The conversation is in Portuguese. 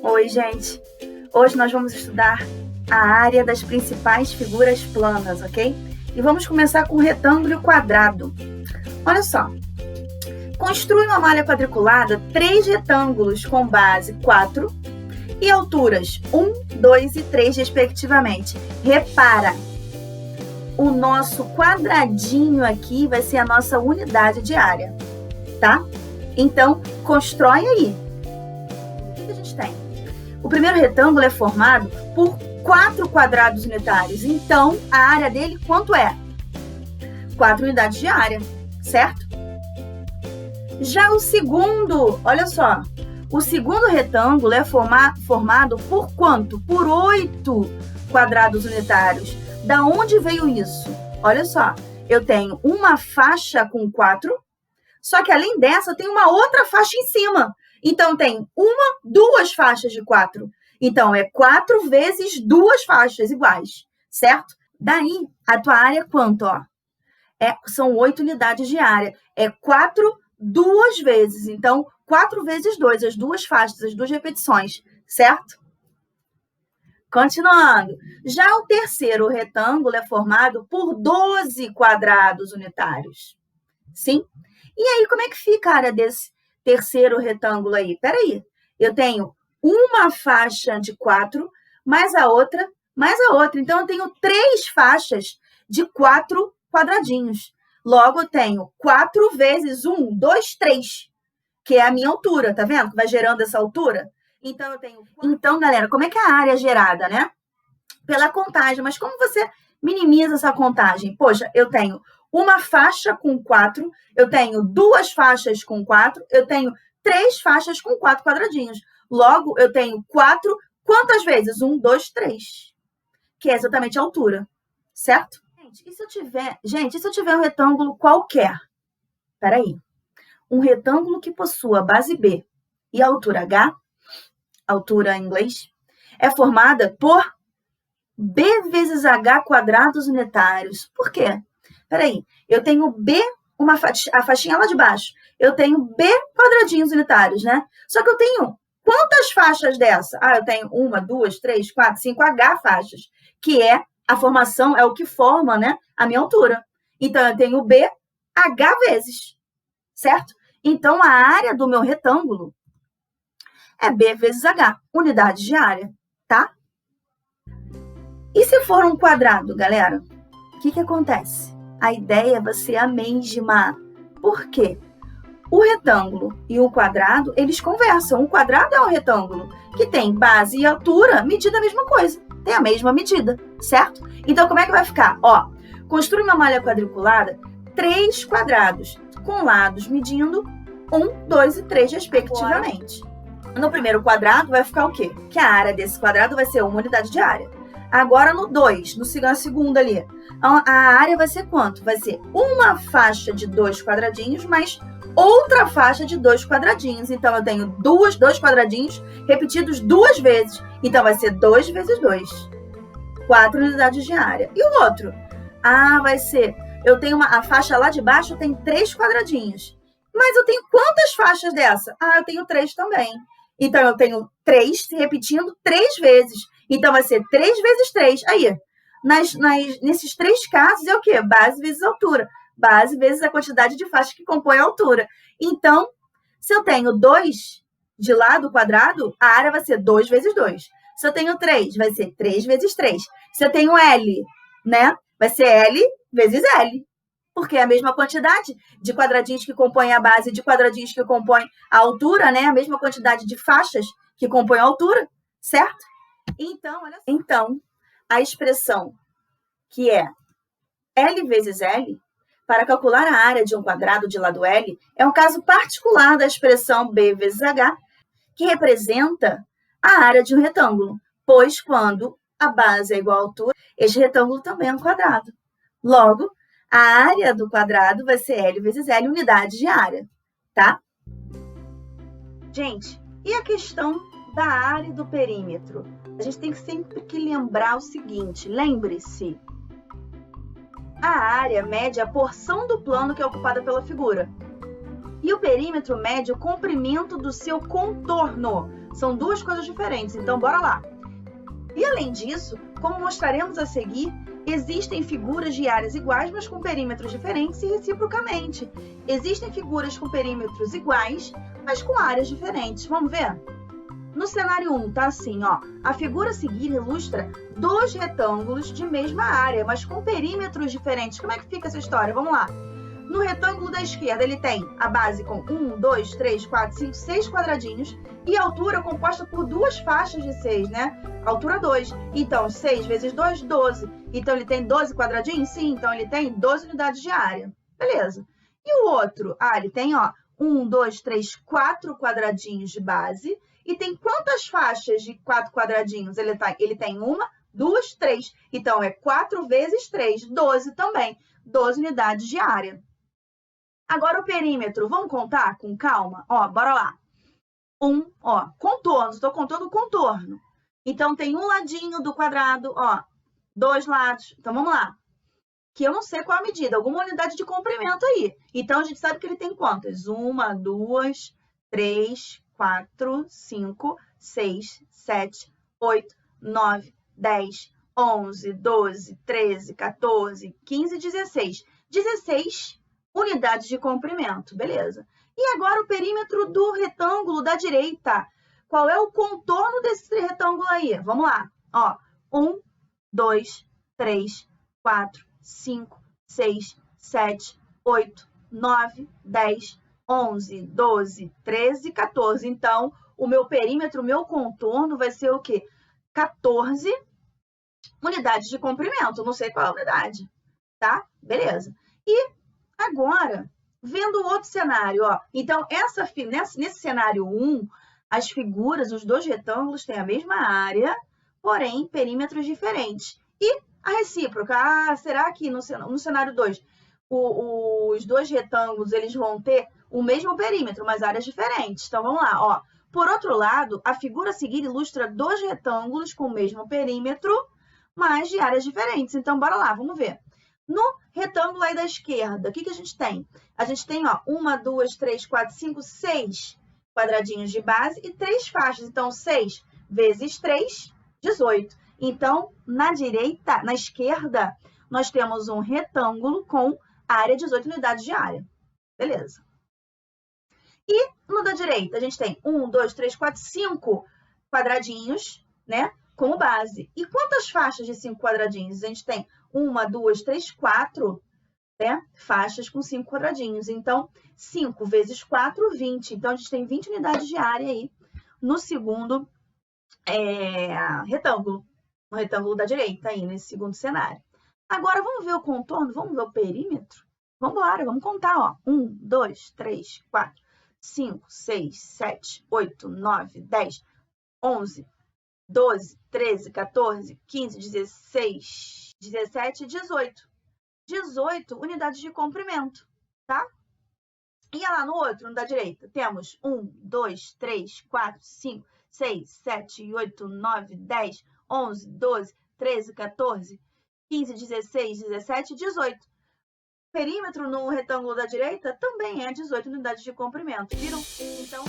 Oi, gente! Hoje nós vamos estudar a área das principais figuras planas, ok? E vamos começar com o retângulo e o quadrado. Olha só. Construi uma malha quadriculada 3 retângulos com base 4 e alturas 1, 2 e 3, respectivamente. Repara, o nosso quadradinho aqui vai ser a nossa unidade de área, tá? Então, constrói aí. O que a gente tem? O primeiro retângulo é formado por 4 quadrados unitários. Então, a área dele quanto é? 4 unidades de área, certo? Já o segundo, olha só, o segundo retângulo é formado por quanto? Por 8 quadrados unitários. Da onde veio isso? Olha só, eu tenho uma faixa com 4, só que além dessa eu tenho uma outra faixa em cima. Então, tem 2 faixas de 4. Então, é 4 vezes 2 faixas iguais, certo? Daí, a tua área é quanto, ó? São 8 unidades de área. É 4 2 vezes. Então, 4 vezes 2, as 2 faixas, as 2 repetições, certo? Continuando. Já o terceiro retângulo é formado por 12 quadrados unitários. Sim? E aí, como é que fica a área desse terceiro retângulo aí? Peraí, eu tenho uma faixa de 4, mais a outra. Então, eu tenho 3 faixas de 4 quadradinhos. Logo, eu tenho 4 vezes 1, 2, 3, que é a minha altura, tá vendo? Que vai gerando essa altura. Então, galera, como é que é a área é gerada, né? Pela contagem. Mas como você minimiza essa contagem? Poxa, eu tenho uma faixa com 4, eu tenho 2 faixas com 4, eu tenho 3 faixas com 4 quadradinhos. Logo, eu tenho 4, quantas vezes? 1, 2, 3. Que é exatamente a altura, certo? Gente, e se eu tiver um retângulo qualquer? Peraí. Um retângulo que possua base B e altura H, altura em inglês, é formada por B vezes H quadrados unitários. Por quê? Peraí, eu tenho B, a faixinha lá de baixo. Eu tenho B quadradinhos unitários, né? Só que eu tenho quantas faixas dessa? Eu tenho 1, 2, 3, 4, 5 H faixas, que é a formação, é o que forma, né, a minha altura. Então, eu tenho B, H vezes, certo? Então, a área do meu retângulo é B vezes H, unidade de área, tá? E se for um quadrado, galera? O que acontece? A ideia vai ser a mesma. Por quê? O retângulo e o quadrado, eles conversam. O quadrado é um retângulo que tem base e altura, medida a mesma coisa. Tem a mesma medida, certo? Então, como é que vai ficar? Ó, construi uma malha quadriculada, 3 quadrados, com lados medindo 1, 2 e 3, respectivamente. No primeiro quadrado vai ficar o quê? Que a área desse quadrado vai ser uma unidade de área. Agora no 2, na segunda ali, a área vai ser quanto? Vai ser uma faixa de 2 quadradinhos mais outra faixa de 2 quadradinhos. Então, eu tenho 2 quadradinhos repetidos 2 vezes. Então, vai ser 2 vezes 2. 4 unidades de área. E o outro? Vai ser... Eu tenho a faixa lá de baixo, tem 3 quadradinhos. Mas eu tenho quantas faixas dessa? Eu tenho 3 também. Então, eu tenho 3 repetindo 3 vezes. Então, vai ser 3 vezes 3. Aí, nesses 3 casos, é o quê? Base vezes altura. Base vezes a quantidade de faixas que compõe a altura. Então, se eu tenho 2 de lado quadrado, a área vai ser 2 vezes 2. Se eu tenho 3, vai ser 3 vezes 3. Se eu tenho L, né? Vai ser L vezes L. Porque é a mesma quantidade de quadradinhos que compõem a base, de quadradinhos que compõem a altura, né? A mesma quantidade de faixas que compõem a altura, certo? Então, olha só. Então, a expressão que é L vezes L, para calcular a área de um quadrado de lado L, é um caso particular da expressão B vezes H, que representa a área de um retângulo, pois quando a base é igual à altura, este retângulo também é um quadrado. Logo, a área do quadrado vai ser L vezes L, unidade de área, tá? Gente, e a questão da área do perímetro? A gente tem sempre que lembrar o seguinte, lembre-se, a área mede a porção do plano que é ocupada pela figura. E o perímetro mede o comprimento do seu contorno. São duas coisas diferentes, então bora lá. E além disso, como mostraremos a seguir, existem figuras de áreas iguais, mas com perímetros diferentes e reciprocamente. Existem figuras com perímetros iguais, mas com áreas diferentes. Vamos ver? No cenário 1, tá assim, ó. A figura a seguir ilustra dois retângulos de mesma área, mas com perímetros diferentes. Como é que fica essa história? Vamos lá. No retângulo da esquerda, ele tem a base com 1, 2, 3, 4, 5, 6 quadradinhos e a altura composta por duas faixas de 6, né? Altura 2. Então, 6 vezes 2, 12. Então, ele tem 12 quadradinhos? Sim, então ele tem 12 unidades de área. Beleza. E o outro? Ah, ele tem, ó, 1, 2, 3, 4 quadradinhos de base. E tem quantas faixas de 4 quadradinhos? Ele tem 1, 2, 3. Então, é 4 vezes 3, 12 também. 12 unidades de área. Agora o perímetro, vamos contar com calma? Ó, bora lá. Contorno, estou contando o contorno. Então, tem um ladinho do quadrado, ó, dois lados. Então, vamos lá. Que eu não sei qual a medida, alguma unidade de comprimento aí. Então, a gente sabe que ele tem quantas? 1, 2, 3, 4, 5, 6, 7, 8, 9, 10, 11, 12, 13, 14, 15, 16. 16 unidades de comprimento, beleza. E agora o perímetro do retângulo da direita. Qual é o contorno desse retângulo aí? Vamos lá. Ó, 1, 2, 3, 4, 5, 6, 7, 8, 9, 10, 11, 12, 13, 14. Então, o meu perímetro, o meu contorno vai ser o quê? 14 unidades de comprimento. Não sei qual é a unidade, tá? Beleza. E agora, vendo o outro cenário, ó. Então, nesse cenário 1, as figuras, os dois retângulos têm a mesma área, porém, perímetros diferentes. E a recíproca? Ah, será que no cenário 2, os dois retângulos eles vão ter o mesmo perímetro, mas áreas diferentes? Então, vamos lá, ó. Por outro lado, a figura a seguir ilustra dois retângulos com o mesmo perímetro, mas de áreas diferentes. Então, bora lá, vamos ver. No retângulo aí da esquerda, o que a gente tem? A gente tem, ó, 1, 2, 3, 4, 5, 6 quadradinhos de base e 3 faixas. Então, 6 vezes 3, 18. Então, na direita, na esquerda, nós temos um retângulo com área 18 unidades de área. Beleza. E no da direita, a gente tem 1, 2, 3, 4, 5 quadradinhos, né? Como base. E quantas faixas de 5 quadradinhos? A gente tem 1, 2, 3, 4, né? Faixas com 5 quadradinhos. Então, 5 vezes 4, 20. Então, a gente tem 20 unidades de área aí no segundo retângulo. No retângulo da direita aí, nesse segundo cenário. Agora, vamos ver o contorno? Vamos ver o perímetro? Vamos embora, vamos contar, ó. 1, 2, 3, 4, 5, 6, 7, 8, 9, 10, 11, 12, 13, 14, 15, 16, 17, 18. 18 unidades de comprimento, tá? E lá no outro, no da direita, temos 1, 2, 3, 4, 5, 6, 7, 8, 9, 10, 11, 12, 13, 14, 15, 16, 17, 18. Perímetro no retângulo da direita também é 18 unidades de comprimento, viram? Então,